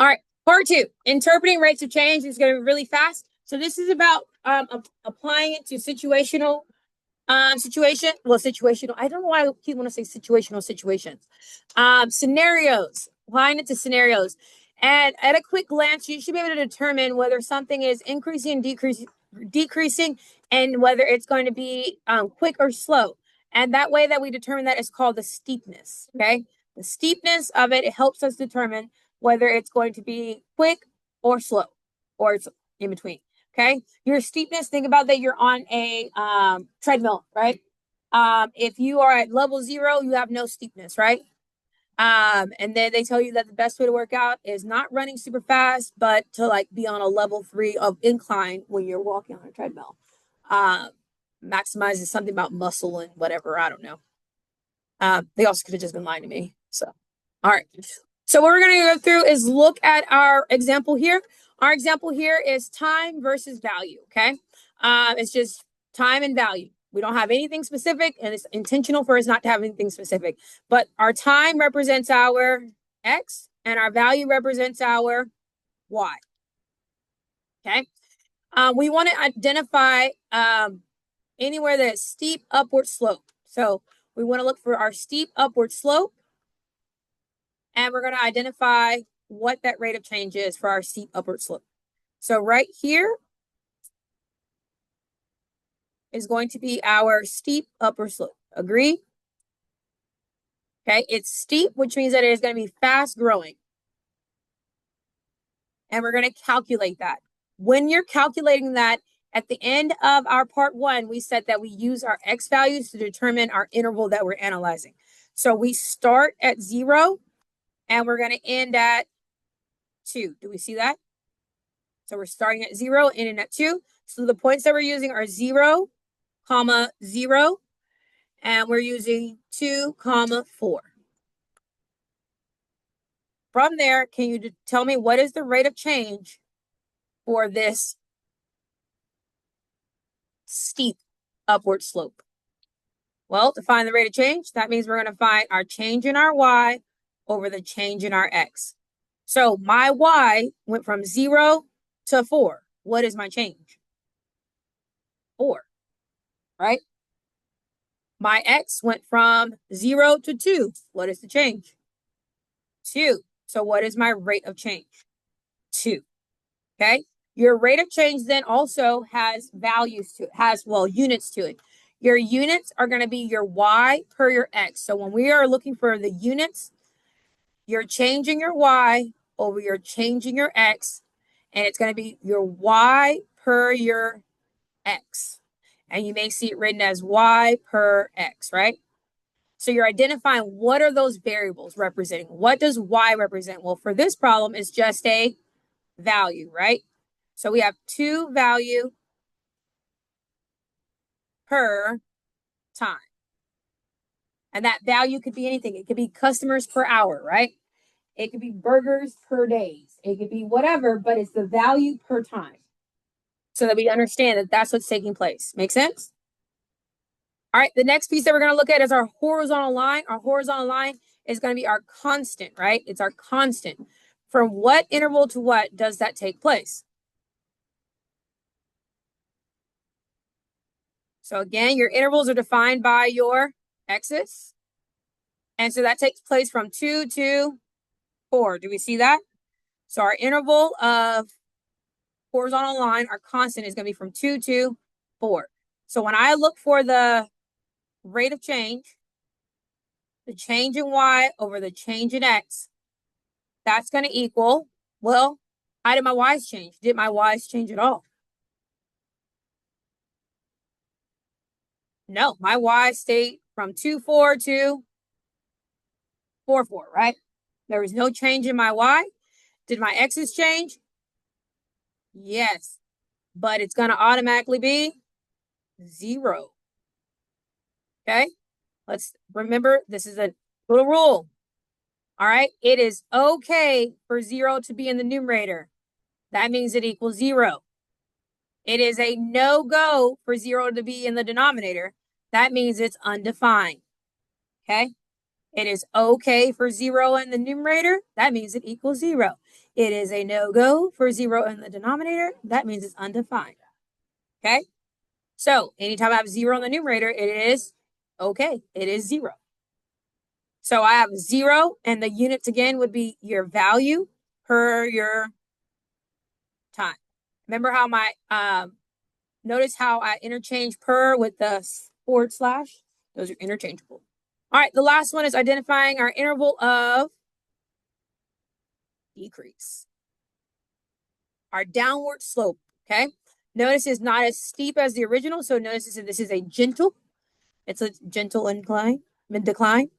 All right, part two, interpreting rates of change is going to be really fast. So this is about applying it to situational situational. I don't know why I keep want to say situational situations. Scenarios, applying it to scenarios. And at a quick glance, you should be able to determine whether something is increasing and decreasing, and whether it's going to be quick or slow. And that way that we determine that is called the steepness, okay? The steepness of it helps us determine whether it's going to be quick or slow, or it's in between. Okay, your steepness, think about that you're on a treadmill, right? If you are at level 0, you have no steepness, right? And then they tell you that the best way to work out is not running super fast, but to like be on a level 3 of incline when you're walking on a treadmill. Maximizes something about muscle and whatever, I don't know. They also could have just been lying to me. So, all right. So what we're going to go through is look at our example here. Our example here is time versus value, okay? It's just time and value. We don't have anything specific, and it's intentional for us not to have anything specific. But our time represents our X, and our value represents our Y, okay? We want to identify anywhere that is steep upward slope. So we want to look for our steep upward slope, and we're going to identify what that rate of change is for our steep upward slope. So right here is going to be our steep upward slope. Agree? Okay, it's steep, which means that it is going to be fast growing. And we're going to calculate that. When you're calculating that, at the end of our part 1, we said that we use our X values to determine our interval that we're analyzing. So we start at 0, and we're going to end at 2. Do we see that? So we're starting at 0, ending at 2. So the points that we're using are 0, 0, and we're using 2, 4. From there, can you tell me what is the rate of change for this steep upward slope? Well, to find the rate of change, that means we're going to find our change in our Y over the change in our X. So my Y went from 0 to 4. What is my change? 4, right? My X went from 0 to 2. What is the change? 2. So what is my rate of change? 2. Okay. Your rate of change then also has values to it, units to it. Your units are going to be your Y per your X. So when we are looking for the units, you're changing your Y over your changing your X, and it's going to be your Y per your X. And you may see it written as Y per X, right? So you're identifying what are those variables representing. What does Y represent? Well, for this problem, it's just a value, right? So we have 2 value per time. And that value could be anything. It could be customers per hour, right? It could be burgers per days. It could be whatever, but it's the value per time. So that we understand that that's what's taking place. Make sense? All right, the next piece that we're going to look at is our horizontal line. Our horizontal line is going to be our constant, right? It's our constant. From what interval to what does that take place? So again, your intervals are defined by your x's. And so that takes place from 2 to 4. Do we see that? So our interval of horizontal line, our constant, is going to be from 2 to 4. So when I look for the rate of change, the change in Y over the change in X, that's going to equal, well, how did my Y's change? Did my Y's change at all? No, my Y stayed from 2,4 to 4,4, right? There was no change in my Y. Did my X's change? Yes, but it's going to automatically be 0. Okay, let's remember this is a little rule. All right, it is okay for 0 to be in the numerator. That means it equals 0. It is a no-go for 0 to be in the denominator. That means it's undefined. Okay, It is okay for 0 in the numerator. That means it equals 0. It is a no-go for 0 in the denominator. That means it's undefined. Okay? So anytime I have 0 in the numerator, it is okay. It is 0. So I have 0, and the units again would be your value per your time. Remember how my, notice how I interchange per with the forward slash? Those are interchangeable. All right, the last one is identifying our interval of decrease. Our downward slope, okay? Notice it's not as steep as the original, so notice this is a gentle. It's a gentle decline.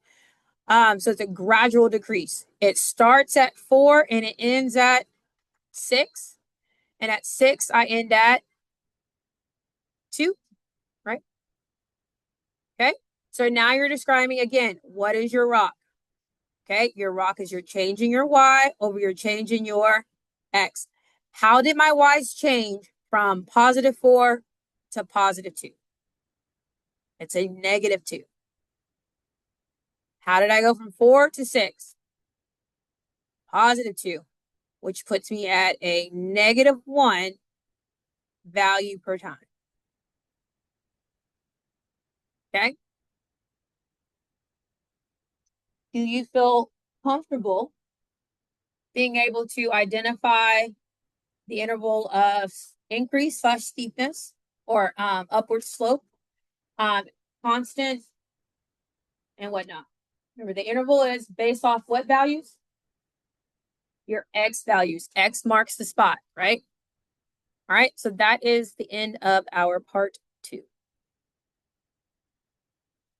So it's a gradual decrease. It starts at 4 and it ends at 6. And at 6, I end at 2, right? Okay. So now you're describing again, what is your rock? Okay. Your rock is you're changing your y over you're changing your x. How did my y's change from positive 4 to positive 2? It's a negative 2. How did I go from 4 to 6? Positive 2, which puts me at a negative 1 value per time. Okay. Do you feel comfortable being able to identify the interval of increase / steepness or upward slope, constant, and whatnot? Remember, the interval is based off what values? Your x values. X marks the spot, right? All right, so that is the end of our part 2.